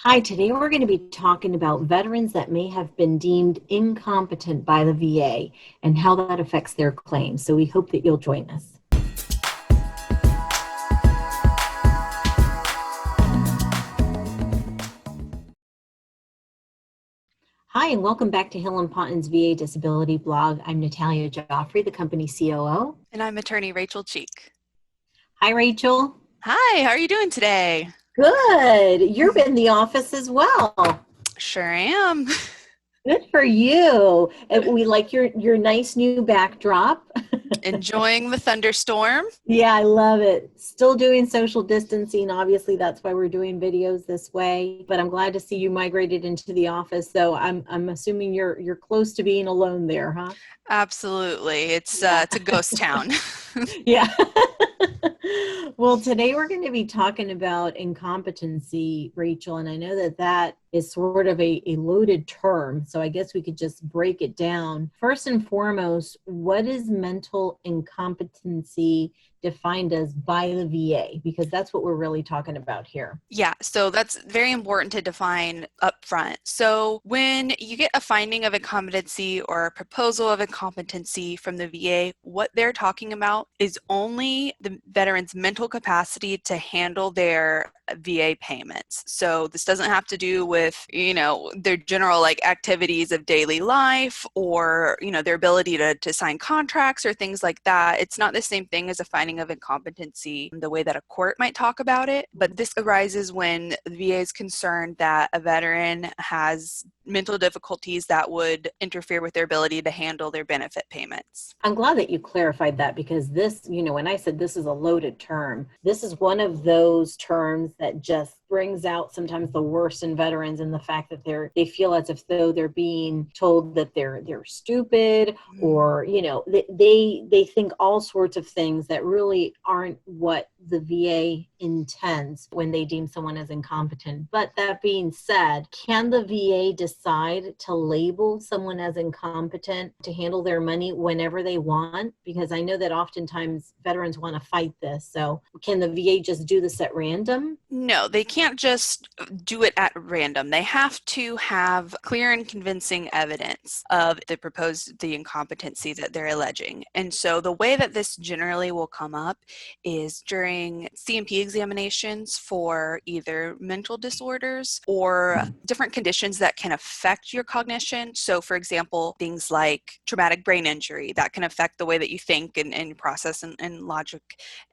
Hi, today we're going to be talking about veterans that may have been deemed incompetent by the VA and how that affects their claims. So we hope that you'll join us. Hi, and welcome back to Hill and Ponton's VA Disability Blog. I'm Natalia Joffrey, the company COO. And I'm attorney Rachel Cheek. Hi, Rachel. Hi, how are you doing today? Good. You're in the office as well. Sure am. Good for you. We like your nice new backdrop. Enjoying the thunderstorm. Yeah, I love it. Still doing social distancing. Obviously, that's why we're doing videos this way. But I'm glad to see you migrated into the office. So I'm assuming you're close to being alone there, huh? Absolutely. It's Yeah. it's a ghost town. Yeah. Well, today we're going to be talking about incompetency, Rachel, and I know that that is sort of a loaded term. So I guess we could just break it down. First and foremost, what is mental incompetency defined as by the VA? Because that's what we're really talking about here. Yeah, so that's very important to define up front. So when you get a finding of incompetency or a proposal of incompetency from the VA, what they're talking about is only the veteran's mental capacity to handle their VA payments. So this doesn't have to do with, their general activities of daily life or, their ability to sign contracts or things like that. It's not the same thing as a finding of incompetency the way that a court might talk about it, but this arises when the VA is concerned that a veteran has mental difficulties that would interfere with their ability to handle their benefit payments. I'm glad that you clarified that because this, when I said this is a loaded term, this is one of those terms that just brings out sometimes the worst in veterans and the fact that they feel as if though they're being told that they're stupid or they think all sorts of things that really aren't what the VA intends when they deem someone as incompetent. But that being said, can the VA decide to label someone as incompetent to handle their money whenever they want? Because I know that oftentimes veterans want to fight this. So can the VA just do this at random? No, they can't just do it at random. They have to have clear and convincing evidence of the incompetency that they're alleging. And so the way that this generally will come up is during C&P examinations for either mental disorders or different conditions that can affect your cognition. So for example, things like traumatic brain injury that can affect the way that you think and process and logic.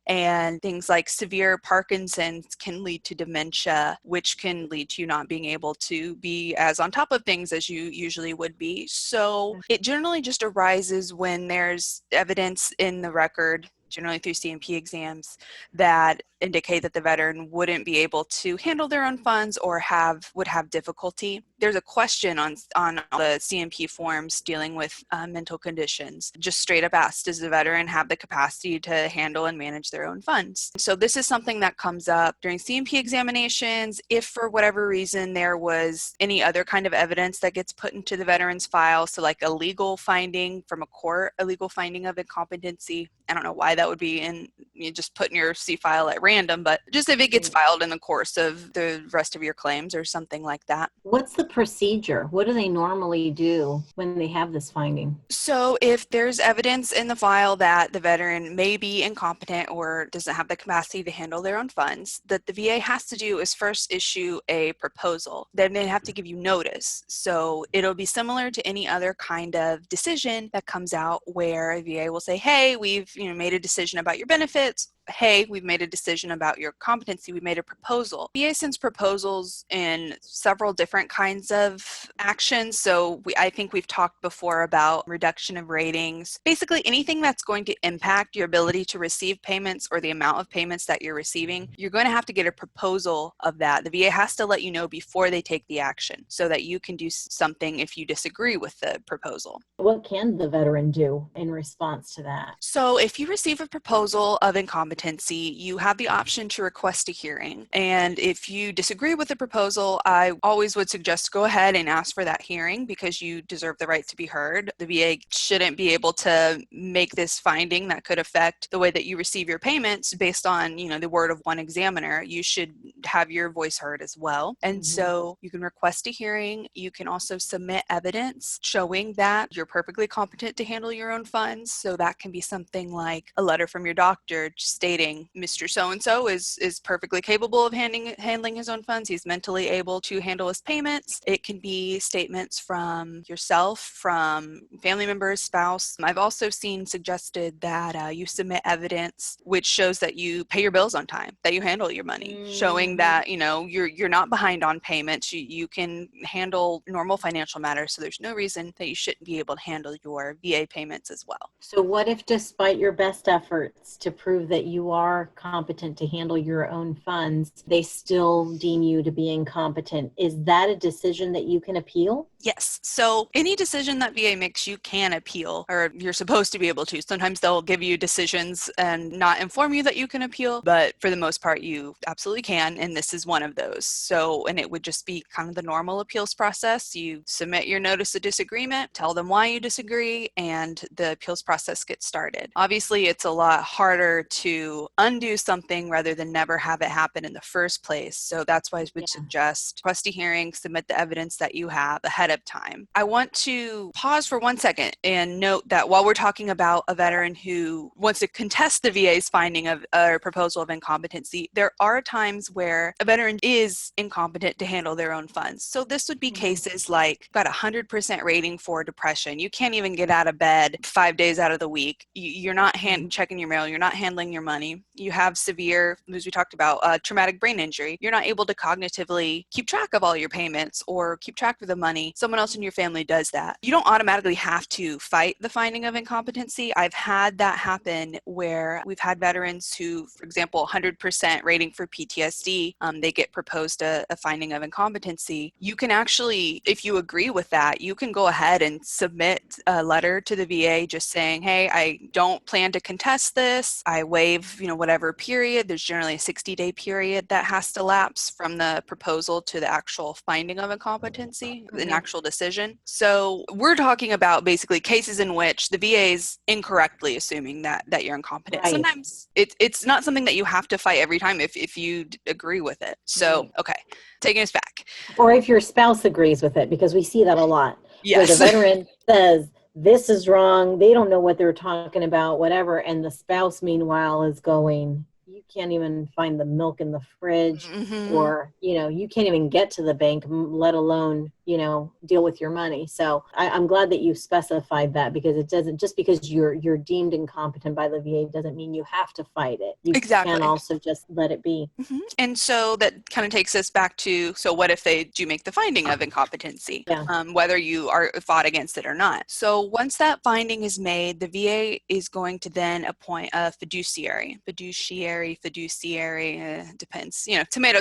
And things like severe Parkinson's can lead to dementia, which can lead to you not being able to be as on top of things as you usually would be. So it generally just arises when there's evidence in the record, generally through C&P exams, that indicate that the veteran wouldn't be able to handle their own funds or would have difficulty. There's a question on the C&P forms dealing with mental conditions, just straight up asked, does the veteran have the capacity to handle and manage their own funds? So this is something that comes up during C&P examinations. If for whatever reason there was any other kind of evidence that gets put into the veteran's file, so like a legal finding from a court, a legal finding of incompetency, I don't know why that would be in, you just put in your C file at random, but just if it gets filed in the course of the rest of your claims or something like that. What's the procedure? What do they normally do when they have this finding? So if there's evidence in the file that the veteran may be incompetent or doesn't have the capacity to handle their own funds, that the VA has to do is first issue a proposal. Then they have to give you notice. So it'll be similar to any other kind of decision that comes out where VA will say, hey, we've made a decision about your benefits. Hey, we've made a decision about your competency. We made a proposal. VA sends proposals in several different kinds of actions. So I think we've talked before about reduction of ratings. Basically, anything that's going to impact your ability to receive payments or the amount of payments that you're receiving, you're going to have to get a proposal of that. The VA has to let you know before they take the action so that you can do something if you disagree with the proposal. What can the veteran do in response to that? So if you receive a proposal of incompetency, incompetency, you have the option to request a hearing. And if you disagree with the proposal, I always would suggest go ahead and ask for that hearing because you deserve the right to be heard. The VA shouldn't be able to make this finding that could affect the way that you receive your payments based on, the word of one examiner. You should have your voice heard as well. And so you can request a hearing. You can also submit evidence showing that you're perfectly competent to handle your own funds. So that can be something like a letter from your doctor stating Mr. So-and-so is perfectly capable of handling his own funds. He's mentally able to handle his payments. It can be statements from yourself, from family members, spouse. I've also seen suggested that you submit evidence which shows that you pay your bills on time, that you handle your money, showing that you're not behind on payments. You can handle normal financial matters, so there's no reason that you shouldn't be able to handle your VA payments as well. So what if, despite your best efforts to prove that you are competent to handle your own funds, they still deem you to be incompetent? Is that a decision that you can appeal? Yes. So any decision that VA makes, you can appeal, or you're supposed to be able to. Sometimes they'll give you decisions and not inform you that you can appeal, but for the most part, you absolutely can. And this is one of those. So, and it would just be kind of the normal appeals process. You submit your notice of disagreement, tell them why you disagree, and the appeals process gets started. Obviously, it's a lot harder to undo something rather than never have it happen in the first place. So that's why I would suggest request a hearing, submit the evidence that you have ahead of time. I want to pause for 1 second and note that while we're talking about a veteran who wants to contest the VA's finding of a proposal of incompetency, there are times where a veteran is incompetent to handle their own funds. So this would be cases like got a 100% rating for depression. You can't even get out of bed 5 days out of the week. You're not checking your mail. You're not handling your money. You have severe, as we talked about, traumatic brain injury. You're not able to cognitively keep track of all your payments or keep track of the money. Someone else in your family does that. You don't automatically have to fight the finding of incompetency. I've had that happen where we've had veterans who, for example, 100% rating for PTSD, they get proposed a finding of incompetency. You can actually, if you agree with that, you can go ahead and submit a letter to the VA just saying, hey, I don't plan to contest this. I waive, whatever period. There's generally a 60-day period that has to lapse from the proposal to the actual finding of incompetency, an actual decision. So we're talking about basically cases in which the VA is incorrectly assuming that you're incompetent. Right. Sometimes it's not something that you have to fight every time if you agree with it. So, okay, taking us back. Or if your spouse agrees with it, because we see that a lot. Yes. Where the veteran says, this is wrong, they don't know what they're talking about, whatever, and the spouse, meanwhile, is going, you can't even find the milk in the fridge, or, you can't even get to the bank, let alone, deal with your money. So I'm glad that you specified that, because it doesn't, just because you're deemed incompetent by the VA doesn't mean you have to fight it. You can also just let it be. And so that kind of takes us back to, so what if they do make the finding of incompetency, whether you are fought against it or not. So once that finding is made, the VA is going to then appoint a fiduciary, depends,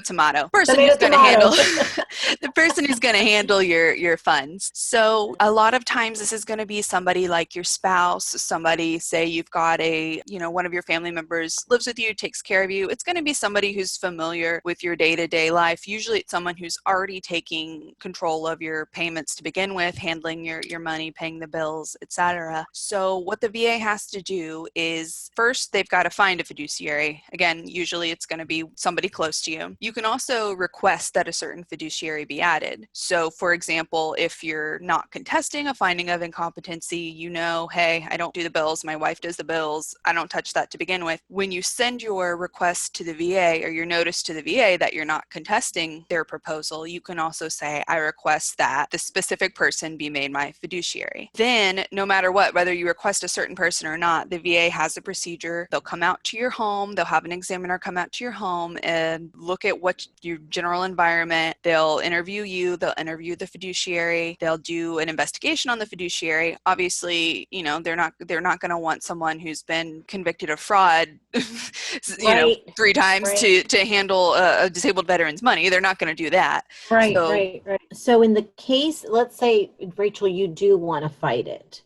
tomato. Person who's going to handle the person who's going to handle your funds. So a lot of times this is going to be somebody like your spouse, somebody, say you've got one of your family members lives with you, takes care of you. It's going to be somebody who's familiar with your day-to-day life. Usually it's someone who's already taking control of your payments to begin with, handling your money, paying the bills, etc. So what the VA has to do is, first they've got to find a fiduciary. Again, usually it's going to be somebody close to you. You can also request that a certain fiduciary be added. So for example, if you're not contesting a finding of incompetency, hey, I don't do the bills, my wife does the bills, I don't touch that to begin with. When you send your request to the VA or your notice to the VA that you're not contesting their proposal, you can also say, I request that the specific person be made my fiduciary. Then, no matter what, whether you request a certain person or not, the VA has a procedure. They'll come out to your home, they'll have an examiner come out to your home and look at what your general environment, they'll interview you, they'll interview the fiduciary, they'll do an investigation on the fiduciary. Obviously, they're not going to want someone who's been convicted of fraud 3 times to handle a disabled veteran's money. They're not going to do that. Right. So in the case, let's say, Rachel, you do want to fight it,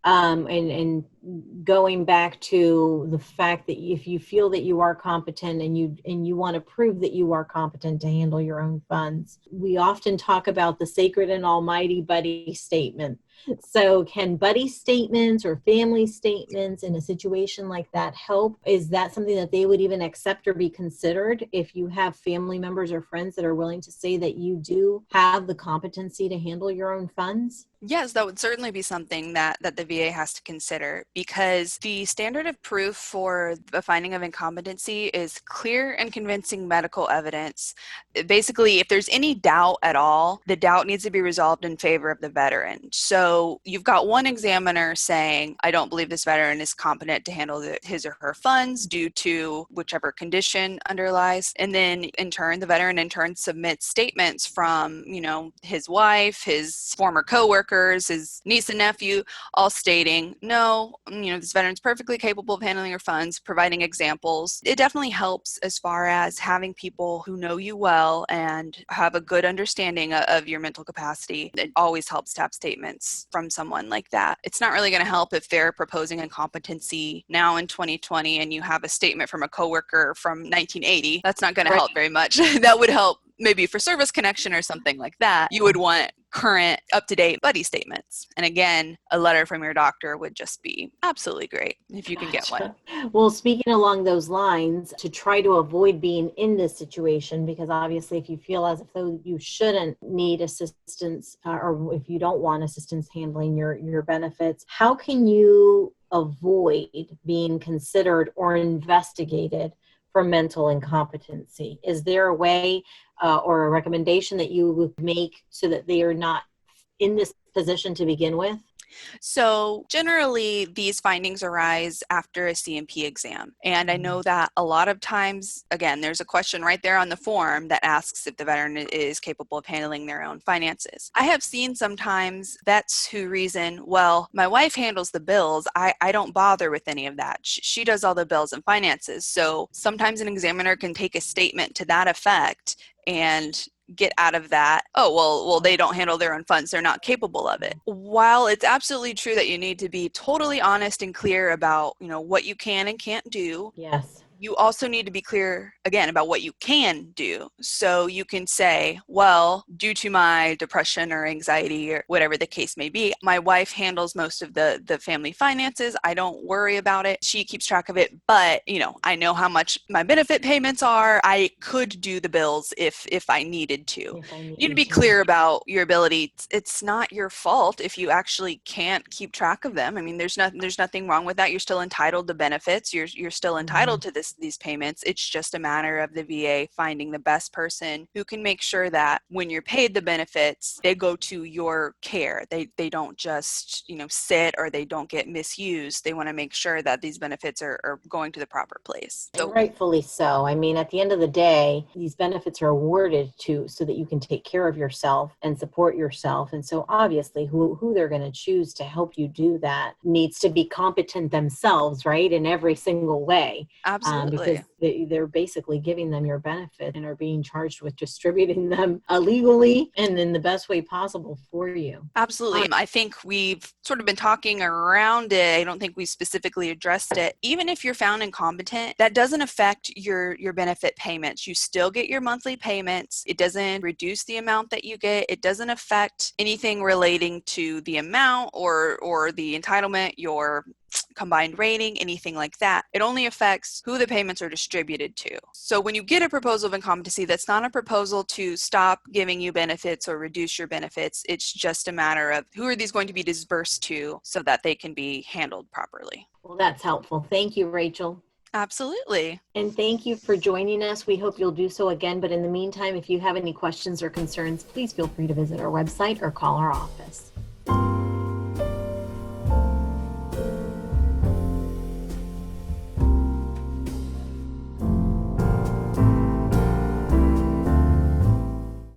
and going back to the fact that if you feel that you are competent and you want to prove that you are competent to handle your own funds, we often talk about the sacred and almighty buddy statement. So can buddy statements or family statements in a situation like that help? Is that something that they would even accept or be considered if you have family members or friends that are willing to say that you do have the competency to handle your own funds? Yes, that would certainly be something that the VA has to consider, because the standard of proof for the finding of incompetency is clear and convincing medical evidence. Basically, if there's any doubt at all, the doubt needs to be resolved in favor of the veteran. So you've got one examiner saying, I don't believe this veteran is competent to handle his or her funds due to whichever condition underlies. And then in turn, the veteran in turn submits statements from, his wife, his former coworker, his niece and nephew, all stating, no, this veteran's perfectly capable of handling your funds, providing examples. It definitely helps as far as having people who know you well and have a good understanding of your mental capacity. It always helps to have statements from someone like that. It's not really going to help if they're proposing incompetency now in 2020 and you have a statement from a coworker from 1980. That's not going to help very much. That would help maybe for service connection or something like that. You would want current, up-to-date buddy statements. And again, a letter from your doctor would just be absolutely great if you can get one. Well, speaking along those lines, to try to avoid being in this situation, because obviously if you feel as though you shouldn't need assistance or if you don't want assistance handling your benefits, how can you avoid being considered or investigated for mental incompetency? Is there a way or a recommendation that you would make so that they are not in this position to begin with? So generally, these findings arise after a CMP exam. And I know that a lot of times, again, there's a question right there on the form that asks if the veteran is capable of handling their own finances. I have seen sometimes vets who reason, well, my wife handles the bills. I don't bother with any of that. She does all the bills and finances. So sometimes an examiner can take a statement to that effect and get out of that, well, they don't handle their own funds, they're not capable of it. While it's absolutely true that you need to be totally honest and clear about, what you can and can't do. Yes. You also need to be clear, again, about what you can do. So you can say, well, due to my depression or anxiety or whatever the case may be, my wife handles most of the family finances. I don't worry about it. She keeps track of it. But, I know how much my benefit payments are. I could do the bills if I needed to. You need to be clear about your ability. It's not your fault if you actually can't keep track of them. I mean, there's nothing wrong with that. You're still entitled to benefits. You're still entitled to these payments. It's just a matter of the VA finding the best person who can make sure that when you're paid the benefits, they go to your care. They don't just, sit or they don't get misused. They want to make sure that these benefits are going to the proper place. And rightfully so. I mean, at the end of the day, these benefits are awarded so that you can take care of yourself and support yourself. And so obviously who they're going to choose to help you do that needs to be competent themselves, right? In every single way. Absolutely. Because they're basically giving them your benefit and are being charged with distributing them illegally and in the best way possible for you. Absolutely. I think we've sort of been talking around it. I don't think we specifically addressed it. Even if you're found incompetent, that doesn't affect your benefit payments. You still get your monthly payments. It doesn't reduce the amount that you get. It doesn't affect anything relating to the amount or the entitlement, your combined rating, anything like that. It only affects who the payments are distributed to. So when you get a proposal of incompetency, that's not a proposal to stop giving you benefits or reduce your benefits. It's just a matter of who are these going to be disbursed to so that they can be handled properly. Well, that's helpful. Thank you, Rachel. Absolutely. And thank you for joining us. We hope you'll do so again. But in the meantime, if you have any questions or concerns, please feel free to visit our website or call our office.